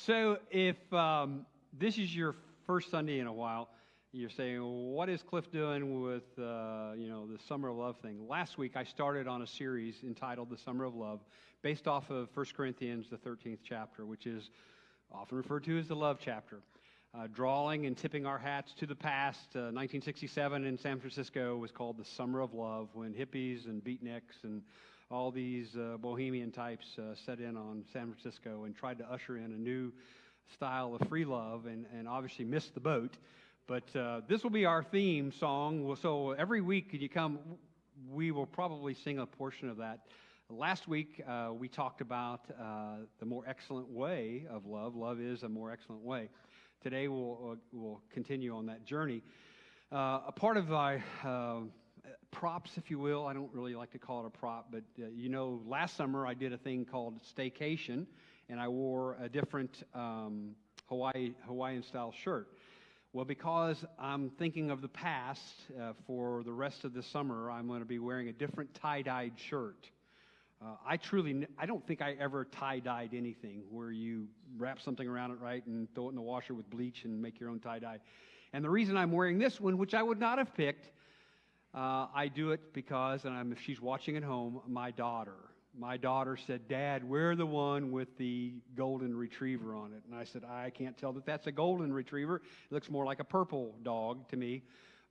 So if this is your first Sunday in a while, you're saying, well, what is Cliff doing with, the Summer of Love thing? Last week I started on a series entitled The Summer of Love, based off of 1 Corinthians, the 13th chapter, which is often referred to as the love chapter. Drawing and tipping our hats to the past, 1967 in San Francisco was called the Summer of Love, when hippies and beatniks and all these bohemian types set in on San Francisco and tried to usher in a new style of free love and obviously missed the boat. But this will be our theme song. So every week you come, we will probably sing a portion of that. Last week we talked about the more excellent way of love. Love is a more excellent way. Today we'll continue on that journey. A part of my props, if you will, I don't really like to call it a prop, but last summer I did a thing called staycation, and I wore a different Hawaiian style shirt. Well, because I'm thinking of the past, for the rest of the summer, I'm going to be wearing a different tie-dyed shirt. I don't think I ever tie-dyed anything where you wrap something around it right and throw it in the washer with bleach and make your own tie-dye. And the reason I'm wearing this one, which I would not have picked, I do it because, if she's watching at home, my daughter said, "Dad, wear the one with the golden retriever on it." And I said, "I can't tell that that's a golden retriever. It looks more like a purple dog to me,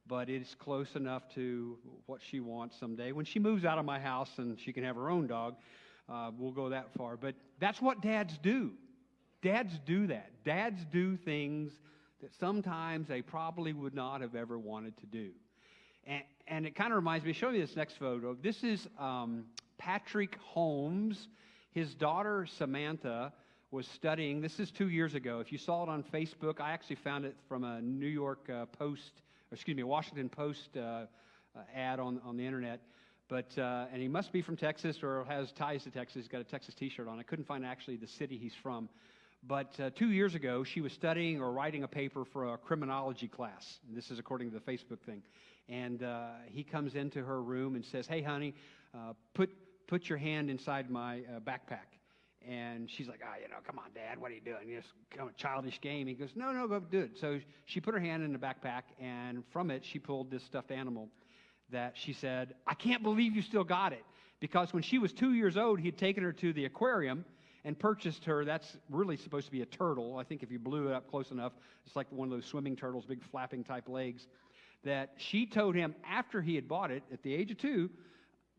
but it's close enough to what she wants someday. When she moves out of my house and she can have her own dog, we'll go that far." But that's what dads do. Dads do that. Dads do things that sometimes they probably would not have ever wanted to do. And it kind of reminds me, show me this next photo. This is Patrick Holmes. His daughter Samantha was studying. This is 2 years ago. If you saw it on Facebook, I actually found it from a Washington Post ad on the internet. But and he must be from Texas or has ties to Texas. He's got a Texas T-shirt on. I couldn't find actually the city he's from. But 2 years ago, she was studying or writing a paper for a criminology class. And this is according to the Facebook thing. And he comes into her room and says, "Hey, honey, put your hand inside my backpack." And she's like, "Come on, Dad, what are you doing? You're just kind of a childish game." He goes, "No, go do it." So she put her hand in the backpack, and from it, she pulled this stuffed animal that she said, "I can't believe you still got it." Because when she was 2 years old, he had taken her to the aquarium and purchased her. That's really supposed to be a turtle. I think if you blew it up close enough, it's like one of those swimming turtles, big flapping type legs, that she told him after he had bought it at the age of 2,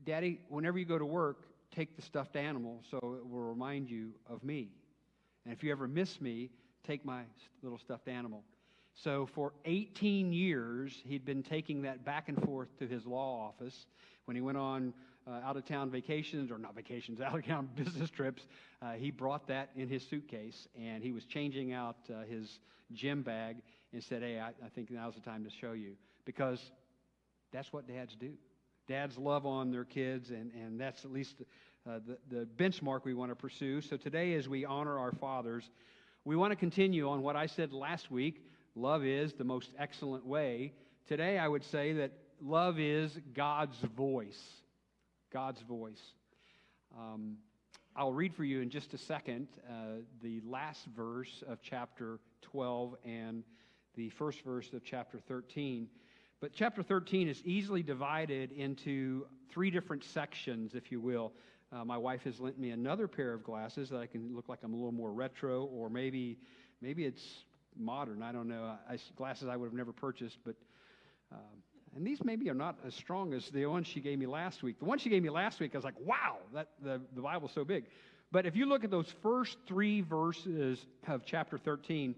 "Daddy, whenever you go to work, take the stuffed animal so it will remind you of me. And if you ever miss me, take my little stuffed animal." So for 18 years, he'd been taking that back and forth to his law office. When he went on out-of-town vacations, or not vacations, out-of-town business trips, he brought that in his suitcase, and he was changing out his gym bag and said, "Hey, I think now's the time to show you." Because that's what dads do. Dads love on their kids, and that's at least the benchmark we want to pursue. So today, as we honor our fathers, we want to continue on what I said last week. Love is the most excellent way. Today, I would say that love is God's voice. God's voice. I'll read for you in just a second the last verse of chapter 12 and the first verse of chapter 13. But chapter 13 is easily divided into 3 different sections, if you will. My wife has lent me another pair of glasses that I can look like I'm a little more retro, or maybe it's modern. I don't know. Glasses I would have never purchased, but and these maybe are not as strong as the ones she gave me last week. The one she gave me last week, I was like, wow, the Bible's so big. But if you look at those first 3 verses of chapter 13,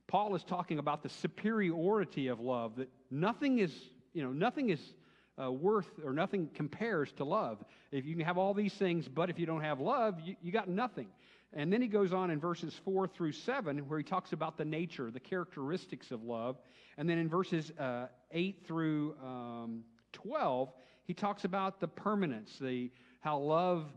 Paul is talking about the superiority of love, that nothing is worth, or nothing compares to love. If you can have all these things, but if you don't have love, you got nothing. And then he goes on in verses 4 through 7, where he talks about the nature, the characteristics of love. And then in verses 8 through 12, he talks about the permanence, how love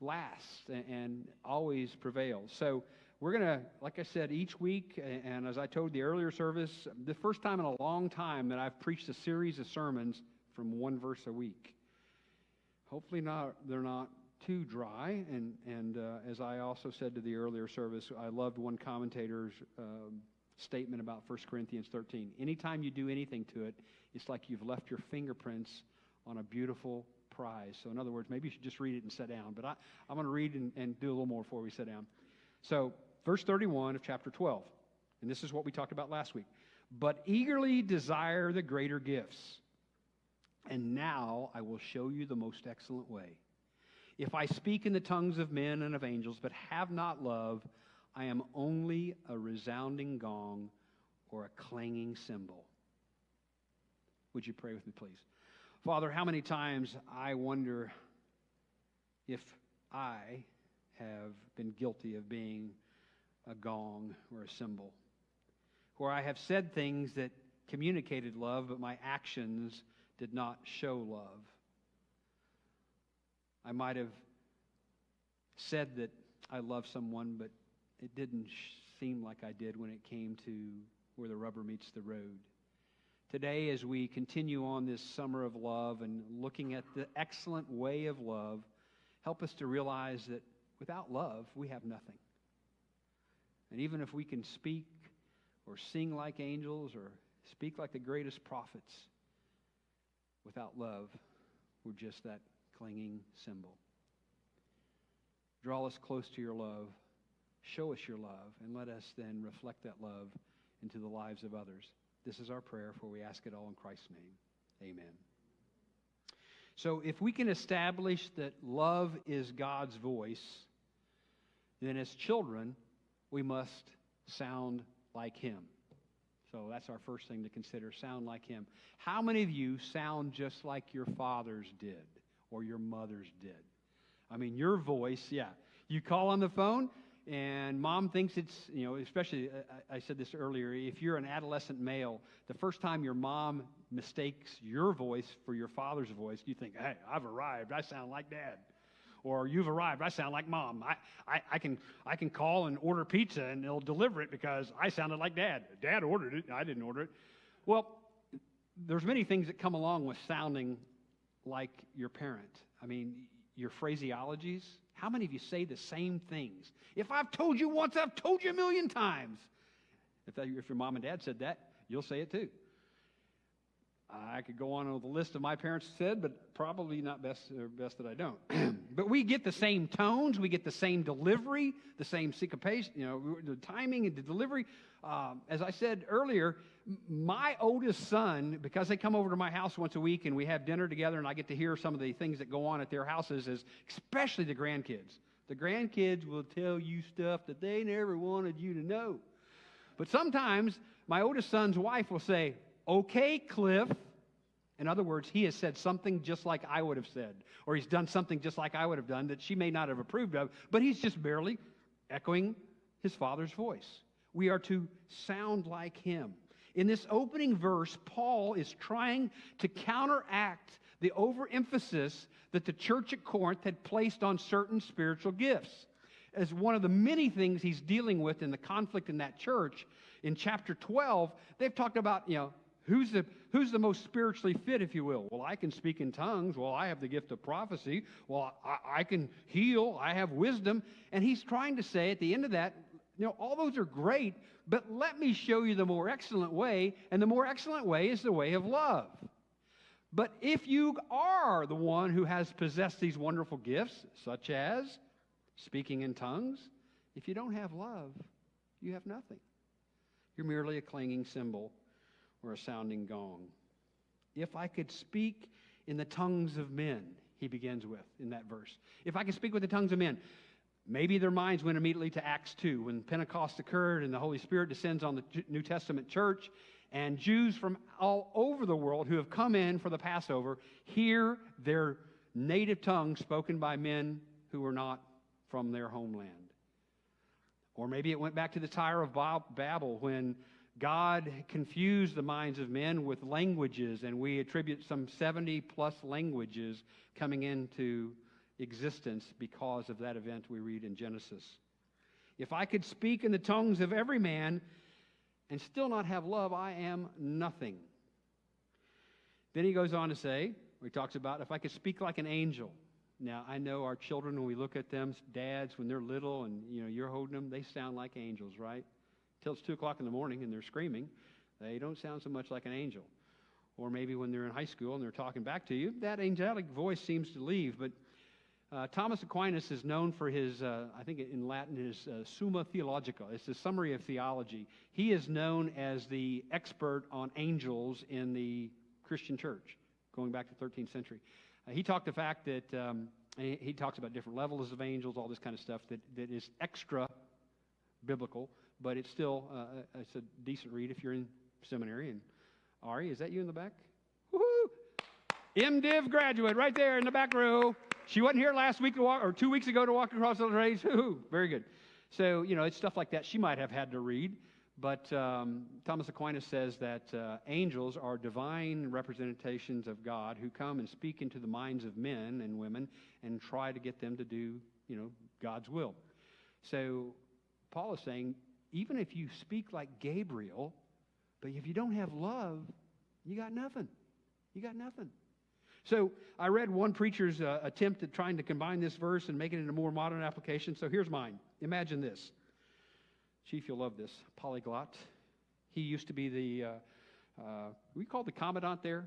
lasts and always prevails. So we're going to, like I said, each week, and as I told the earlier service, the first time in a long time that I've preached a series of sermons from 1 verse a week. Hopefully they're not too dry. And as I also said to the earlier service, I loved one commentator's statement about 1 Corinthians 13. Anytime you do anything to it, it's like you've left your fingerprints on a beautiful prize. So in other words, maybe you should just read it and sit down. But I'm going to read and do a little more before we sit down. So verse 31 of chapter 12. And this is what we talked about last week. But eagerly desire the greater gifts. And now I will show you the most excellent way. If I speak in the tongues of men and of angels, but have not love, I am only a resounding gong or a clanging cymbal. Would you pray with me, please? Father, how many times I wonder if I have been guilty of being a gong or a cymbal, where I have said things that communicated love, but my actions did not show love. I might have said that I love someone, but it didn't seem like I did when it came to where the rubber meets the road. Today, as we continue on this summer of love and looking at the excellent way of love, help us to realize that without love, we have nothing. And even if we can speak or sing like angels or speak like the greatest prophets, without love, we're just that clanging cymbal. Draw us close to your love. Show us your love, and let us then reflect that love into the lives of others. This is our prayer, for we ask it all in Christ's name. Amen. So if we can establish that love is God's voice, then as children, we must sound like Him. So that's our first thing to consider, sound like Him. How many of you sound just like your fathers did or your mothers did? I mean, your voice, yeah. You call on the phone, and mom thinks it's, especially, I said this earlier, if you're an adolescent male, the first time your mom mistakes your voice for your father's voice, you think, hey, I've arrived, I sound like Dad. Or you've arrived, I sound like Mom. I can call and order pizza, and they'll deliver it because I sounded like Dad. Dad ordered it, I didn't order it. Well, there's many things that come along with sounding like your parent. I mean, your phraseologies. How many of you say the same things? If I've told you once, I've told you a million times. If your mom and dad said that, you'll say it too. I could go on with a list of my parents said, but probably not best that I don't. But we get the same tones, we get the same delivery, the same syncopation, the timing and the delivery. As I said earlier, my oldest son, because they come over to my house once a week and we have dinner together and I get to hear some of the things that go on at their houses, is especially the grandkids. The grandkids will tell you stuff that they never wanted you to know. But sometimes my oldest son's wife will say, "Okay, Cliff." In other words, he has said something just like I would have said, or he's done something just like I would have done that she may not have approved of, but he's just barely echoing his father's voice. We are to sound like him. In this opening verse, Paul is trying to counteract the overemphasis that the church at Corinth had placed on certain spiritual gifts. As one of the many things he's dealing with in the conflict in that church, in chapter 12, they've talked about, who's the most spiritually fit, if you will? Well, I can speak in tongues. Well, I have the gift of prophecy. Well, I can heal. I have wisdom. And he's trying to say at the end of that, all those are great, but let me show you the more excellent way, and the more excellent way is the way of love. But if you are the one who has possessed these wonderful gifts, such as speaking in tongues, if you don't have love, you have nothing. You're merely a clanging cymbal or a sounding gong. If I could speak in the tongues of men, he begins with in that verse. If I could speak with the tongues of men, maybe their minds went immediately to Acts 2 when Pentecost occurred and the Holy Spirit descends on the New Testament church, and Jews from all over the world who have come in for the Passover hear their native tongue spoken by men who were not from their homeland. Or maybe it went back to the Tower of Babel when God confused the minds of men with languages, and we attribute some 70-plus languages coming into existence because of that event we read in Genesis. If I could speak in the tongues of every man and still not have love, I am nothing. Then he goes on to say, he talks about if I could speak like an angel. Now, I know our children, when we look at them, dads, when they're little and, you're holding them, they sound like angels, right? Until it's 2 o'clock in the morning and they're screaming, they don't sound so much like an angel. Or maybe when they're in high school and they're talking back to you, that angelic voice seems to leave. But Thomas Aquinas is known for his, I think in Latin, his Summa Theologica. It's the summary of theology. He is known as the expert on angels in the Christian church, going back to the 13th century. He talked the fact that, he talks about different levels of angels, all this kind of stuff that is extra biblical, but it's still, it's a decent read if you're in seminary. And Ari, is that you in the back? Woohoo! MDiv graduate right there in the back row. She wasn't here last week to walk, or 2 weeks ago to walk across the stage. Very good. So, it's stuff like that she might have had to read. But Thomas Aquinas says that angels are divine representations of God who come and speak into the minds of men and women and try to get them to do, God's will. So Paul is saying, even if you speak like Gabriel, but if you don't have love, you got nothing. You got nothing. So I read one preacher's attempt at trying to combine this verse and make it into a more modern application. So here's mine. Imagine this. Chief, you'll love this. Polyglot. He used to be the, we called the commandant there.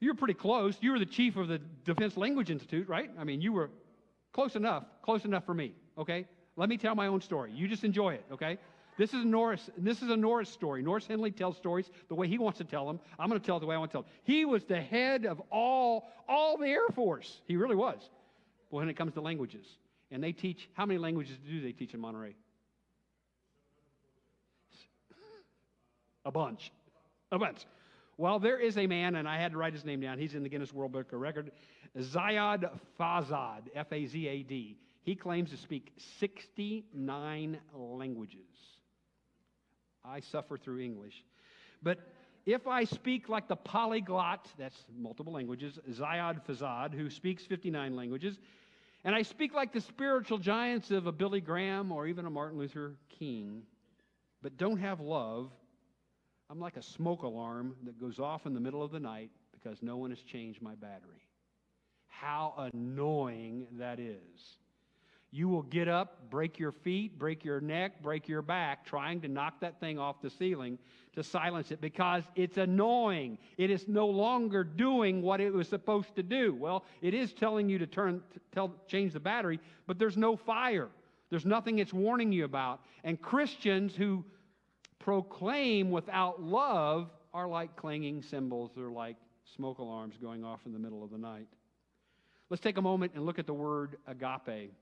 You were pretty close. You were the chief of the Defense Language Institute, right? I mean, you were close enough for me, okay? Let me tell my own story. You just enjoy it, okay? This is a Norris story. Norris Henley tells stories the way he wants to tell them. I'm going to tell it the way I want to tell them. He was the head of all the Air Force. He really was. When it comes to languages. And they teach, how many languages do they teach in Monterey? A bunch. Well, there is a man, and I had to write his name down. He's in the Guinness World Book of Record. Zayad Fazad, F-A-Z-A-D. He claims to speak 69 languages. I suffer through English. But if I speak like the polyglot, that's multiple languages, Zayad Fazad, who speaks 59 languages, and I speak like the spiritual giants of a Billy Graham or even a Martin Luther King, but don't have love, I'm like a smoke alarm that goes off in the middle of the night because no one has changed my battery. How annoying that is. You will get up, break your feet, break your neck, break your back, trying to knock that thing off the ceiling to silence it because it's annoying. It is no longer doing what it was supposed to do. Well, it is telling you to change the battery, but there's no fire. There's nothing it's warning you about. And Christians who proclaim without love are like clanging cymbals. They're like smoke alarms going off in the middle of the night. Let's take a moment and look at the word agape.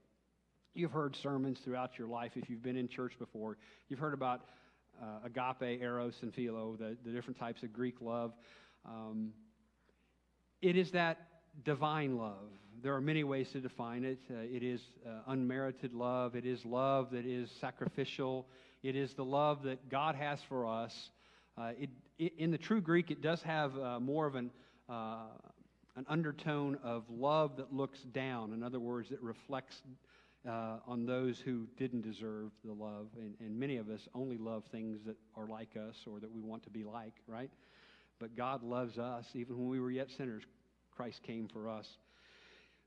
You've heard sermons throughout your life. If you've been in church before, you've heard about agape, eros, and philo, the different types of Greek love. It is that divine love. There are many ways to define it. It is unmerited love. It is love that is sacrificial. It is the love that God has for us. In the true Greek, it does have more of an undertone of love that looks down. In other words, it reflects on those who didn't deserve the love. And many of us only love things that are like us or that we want to be like, right? But God loves us. Even when we were yet sinners, Christ came for us.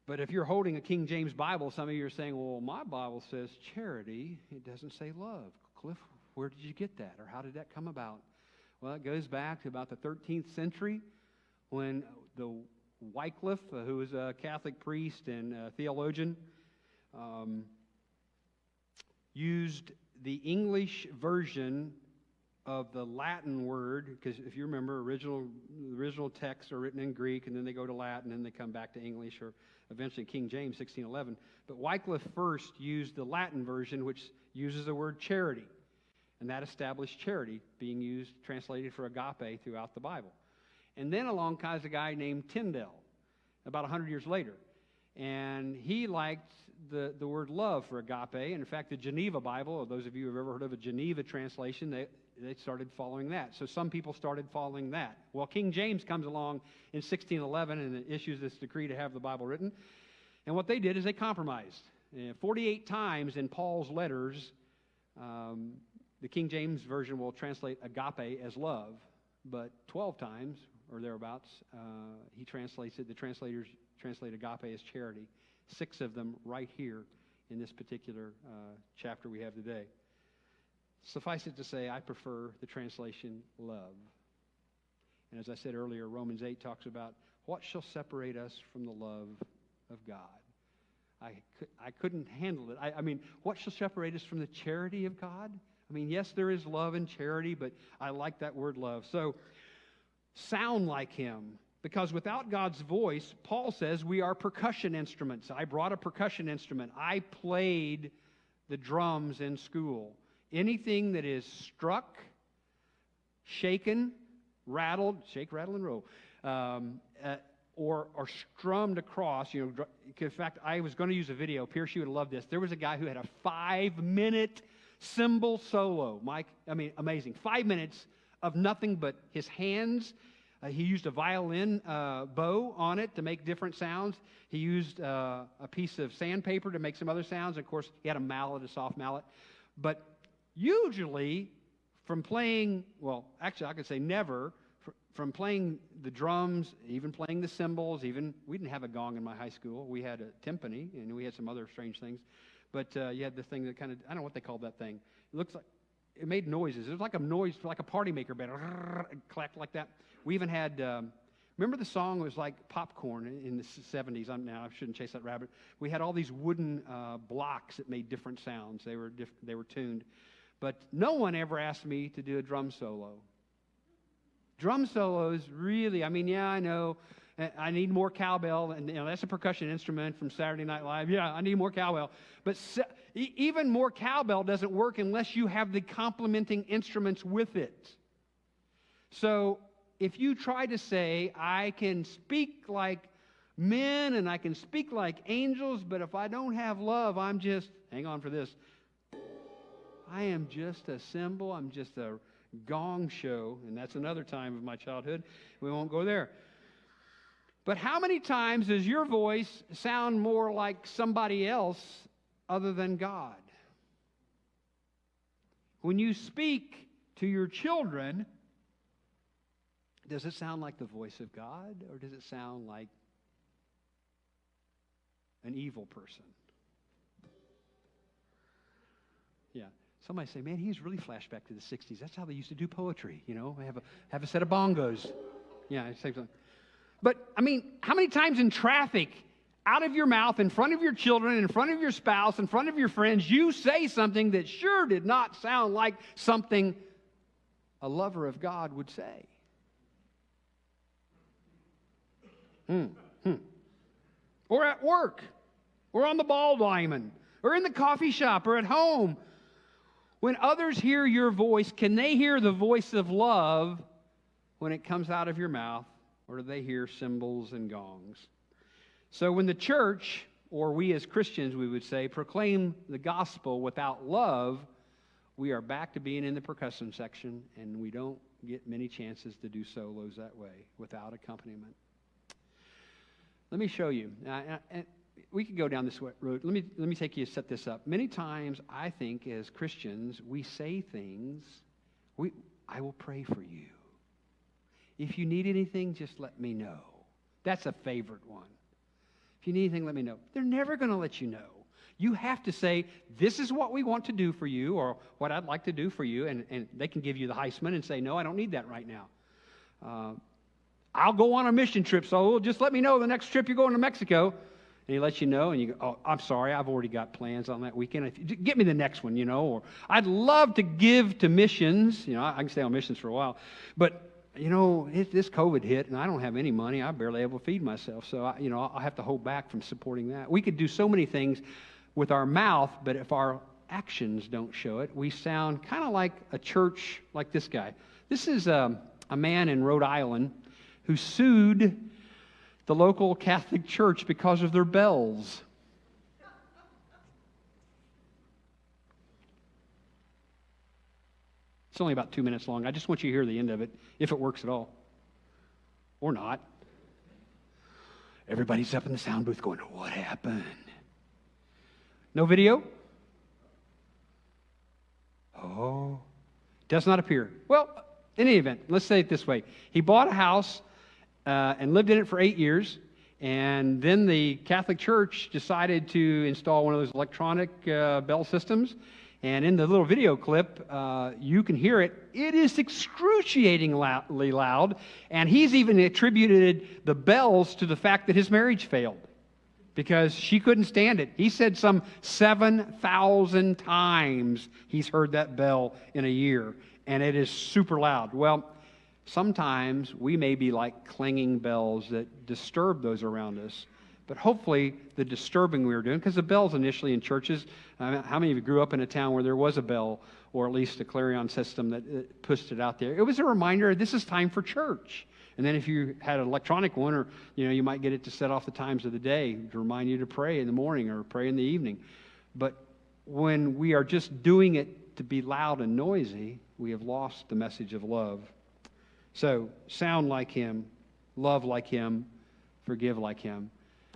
But if you're holding a King James Bible, some of you are saying, well, my Bible says charity. It doesn't say love. Cliff, where did you get that? Or how did that come about? Well, it goes back to about the 13th century when the Wycliffe, who was a Catholic priest and theologian, used the English version of the Latin word, because if you remember, original texts are written in Greek, and then they go to Latin, and then they come back to English, or eventually King James, 1611. But Wycliffe first used the Latin version, which uses the word charity, and that established charity being used, translated for agape throughout the Bible. And then along comes a guy named Tyndale, about 100 years later, and he liked the word love for agape. And in fact, the Geneva Bible, or those of you who have ever heard of a Geneva translation, they started following that. So some people started following that. Well, King James comes along in 1611 and issues this decree to have the Bible written. And what they did is they compromised. 48 times in Paul's letters, the King James Version will translate agape as love, but 12 times, or thereabouts, he translates it, the translators translate agape as charity. 6 of them right here in this particular chapter we have today. Suffice it to say, I prefer the translation love. And as I said earlier, Romans 8 talks about what shall separate us from the love of God. I couldn't handle it. I mean, what shall separate us from the charity of God? I mean, yes, there is love and charity, but I like that word love. So, sound like Him. Because without God's voice, Paul says we are percussion instruments. I brought a percussion instrument. I played the drums in school. Anything that is struck, shaken, rattled, shake, rattle, and roll, or strummed across, in fact, I was going to use a video. Pierce, you would love this. There was a guy who had a 5-minute cymbal solo. Mike, I mean, amazing. 5 minutes of nothing but his hands. He used a violin bow on it to make different sounds. He used a piece of sandpaper to make some other sounds. Of course, he had a mallet, a soft mallet. But usually, from playing, well, actually, I could say never, from playing the drums, even playing the cymbals, we didn't have a gong in my high school. We had a timpani, and we had some other strange things. But you had the thing that kind of, I don't know what they called that thing. It looks like, it made noises. It was like a noise, like a party maker band. It clacked like that. We even had, remember the song was like popcorn in the 70s? I shouldn't chase that rabbit. We had all these wooden blocks that made different sounds. They were tuned. But no one ever asked me to do a drum solo. Drum solos really, I mean, yeah, I know. I need more cowbell, and that's a percussion instrument from Saturday Night Live. Yeah, I need more cowbell. But even more cowbell doesn't work unless you have the complementing instruments with it. So if you try to say, I can speak like men and I can speak like angels, but if I don't have love, I'm just, hang on for this, I am just a cymbal, I'm just a gong show, and that's another time of my childhood. We won't go there. But how many times does your voice sound more like somebody else other than God? When you speak to your children, does it sound like the voice of God, or does it sound like an evil person? Yeah. Somebody say, man, he's really flashed back to the 60s. That's how they used to do poetry, have a set of bongos. Yeah, it's something. But, I mean, how many times in traffic, out of your mouth, in front of your children, in front of your spouse, in front of your friends, you say something that sure did not sound like something a lover of God would say? Or at work, or on the ball diamond, or in the coffee shop, or at home. When others hear your voice, can they hear the voice of love when it comes out of your mouth? Or do they hear cymbals and gongs? So when the church, or we as Christians, we would say, proclaim the gospel without love, we are back to being in the percussion section, and we don't get many chances to do solos that way without accompaniment. Let me show you. We could go down this road. Let me take you set this up. Many times, I think, as Christians, we say things, I will pray for you. If you need anything, just let me know. That's a favorite one. If you need anything, let me know. They're never going to let you know. You have to say, this is what we want to do for you, or what I'd like to do for you, and they can give you the Heisman and say, no, I don't need that right now. I'll go on a mission trip, so just let me know the next trip you're going to Mexico. And he lets you know, and you go, oh, I'm sorry, I've already got plans on that weekend. Get me the next one, or I'd love to give to missions. I can stay on missions for a while. But, this COVID hit, and I don't have any money. I'm barely able to feed myself. So, I'll have to hold back from supporting that. We could do so many things with our mouth, but if our actions don't show it, we sound kind of like a church like this guy. This is a man in Rhode Island who sued the local Catholic Church because of their bells. It's only about 2 minutes long. I just want you to hear the end of it, if it works at all. Or not. Everybody's up in the sound booth going, what happened? No video? Oh. Does not appear. Well, in any event, let's say it this way. He bought a house and lived in it for 8 years. And then the Catholic Church decided to install one of those electronic bell systems. And in the little video clip, you can hear it. It is excruciatingly loud. And he's even attributed the bells to the fact that his marriage failed because she couldn't stand it. He said some 7,000 times he's heard that bell in a year. And it is super loud. Well, sometimes we may be like clanging bells that disturb those around us. But hopefully the disturbing we were doing, because the bells initially in churches, how many of you grew up in a town where there was a bell, or at least a clarion system that pushed it out there? It was a reminder, this is time for church. And then if you had an electronic one, or you might get it to set off the times of the day to remind you to pray in the morning or pray in the evening. But when we are just doing it to be loud and noisy, we have lost the message of love. So, sound like Him, love like Him, forgive like Him.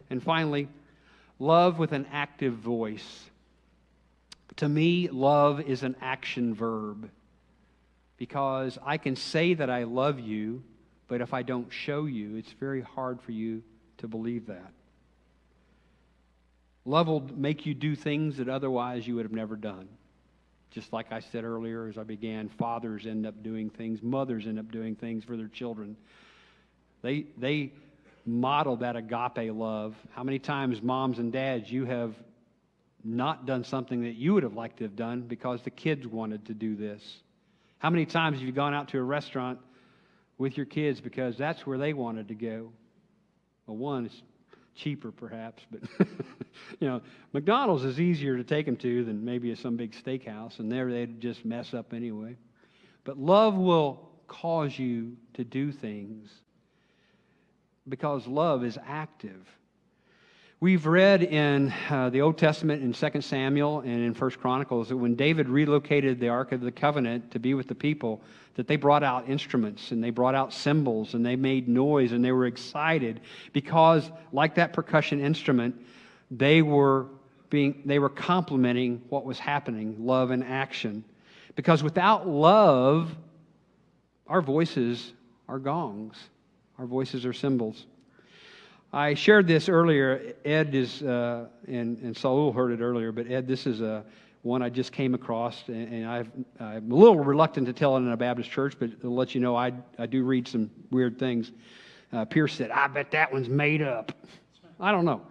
And finally, love with an active voice. To me, love is an action verb, because I can say that I love you, but if I don't show you, it's very hard for you to believe that. Love will make you do things that otherwise you would have never done. Just like I said earlier as I began, fathers end up doing things, mothers end up doing things for their children. They model that agape love. How many times, moms and dads, you have not done something that you would have liked to have done because the kids wanted to do this? How many times have you gone out to a restaurant with your kids because that's where they wanted to go? Well, one, it's cheaper perhaps, but McDonald's is easier to take them to than maybe some big steakhouse, and there they'd just mess up anyway. But love will cause you to do things because love is active. We've read in the Old Testament in 2 Samuel and in 1 Chronicles that when David relocated the Ark of the Covenant to be with the people, that they brought out instruments and they brought out cymbals and they made noise and they were excited because, like that percussion instrument, they were complementing what was happening, love and action. Because without love, our voices are gongs. Our voices are cymbals. I shared this earlier. Ed is, and Saul heard it earlier, but Ed, this is one I just came across, and I'm a little reluctant to tell it in a Baptist church, but to let you know, I do read some weird things. Pierce said, "I bet that one's made up." I don't know.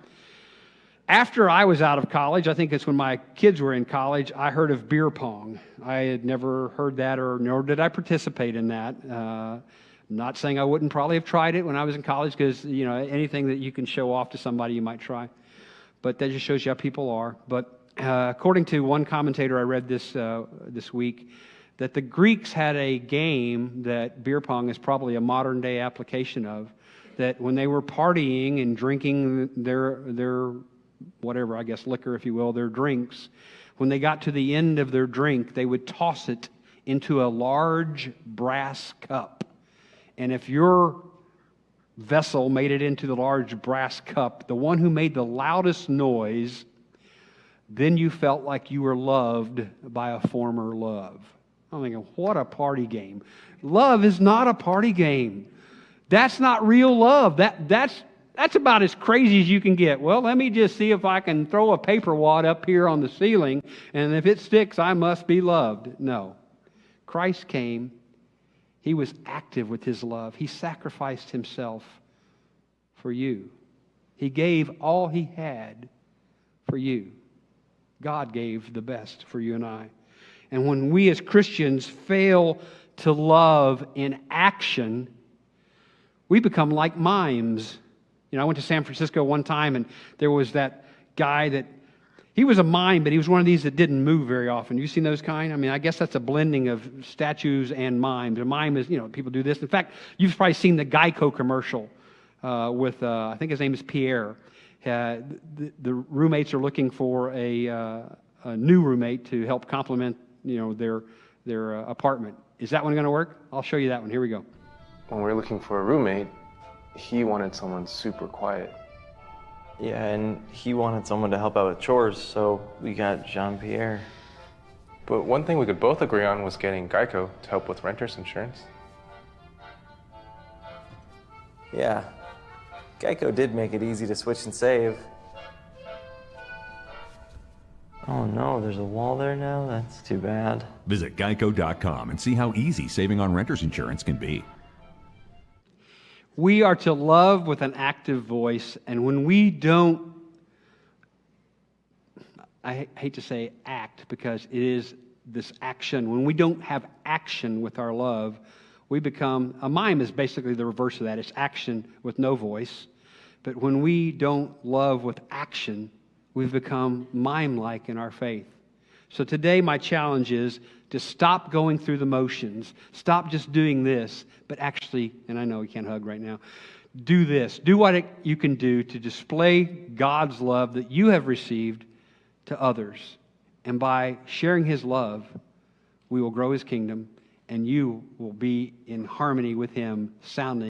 After I was out of college, I think it's when my kids were in college, I heard of beer pong. I had never heard that, nor did I participate in that. I'm not saying I wouldn't probably have tried it when I was in college, because anything that you can show off to somebody, you might try. But that just shows you how people are. But according to one commentator I read this week, that the Greeks had a game that beer pong is probably a modern day application of. That when they were partying and drinking their whatever, I guess liquor, if you will, their drinks, when they got to the end of their drink, they would toss it into a large brass cup. And if your vessel made it into the large brass cup, the one who made the loudest noise, then you felt like you were loved by a former love. I'm thinking, what a party game. Love is not a party game. That's not real love. That's about as crazy as you can get. Well, let me just see if I can throw a paper wad up here on the ceiling, and if it sticks, I must be loved. No. Christ came. He was active with His love. He sacrificed Himself for you. He gave all He had for you. God gave the best for you and I. And when we as Christians fail to love in action, we become like mimes. I went to San Francisco one time, and there was that guy that, he was a mime, but he was one of these that didn't move very often. You seen those kind? I mean, I guess that's a blending of statues and mimes. A mime is, people do this. In fact, you've probably seen the Geico commercial with, I think his name is Pierre. The roommates are looking for a new roommate to help complement, their apartment. Is that one going to work? I'll show you that one. Here we go. When we were looking for a roommate, he wanted someone super quiet. Yeah, and he wanted someone to help out with chores, so we got Jean-Pierre. But one thing we could both agree on was getting Geico to help with renter's insurance. Yeah. Geico did make it easy to switch and save. Oh no, there's a wall there now? That's too bad. Visit geico.com and see how easy saving on renter's insurance can be. We are to love with an active voice, and when we don't, I hate to say act because it is this action. When we don't have action with our love, we become, a mime is basically the reverse of that. It's action with no voice. But when we don't love with action, we've become mime-like in our faith. So today my challenge is to stop going through the motions. Stop just doing this, but actually, and I know you can't hug right now, do this. Do what you can do to display God's love that you have received to others. And by sharing His love, we will grow His kingdom, and you will be in harmony with Him, sounding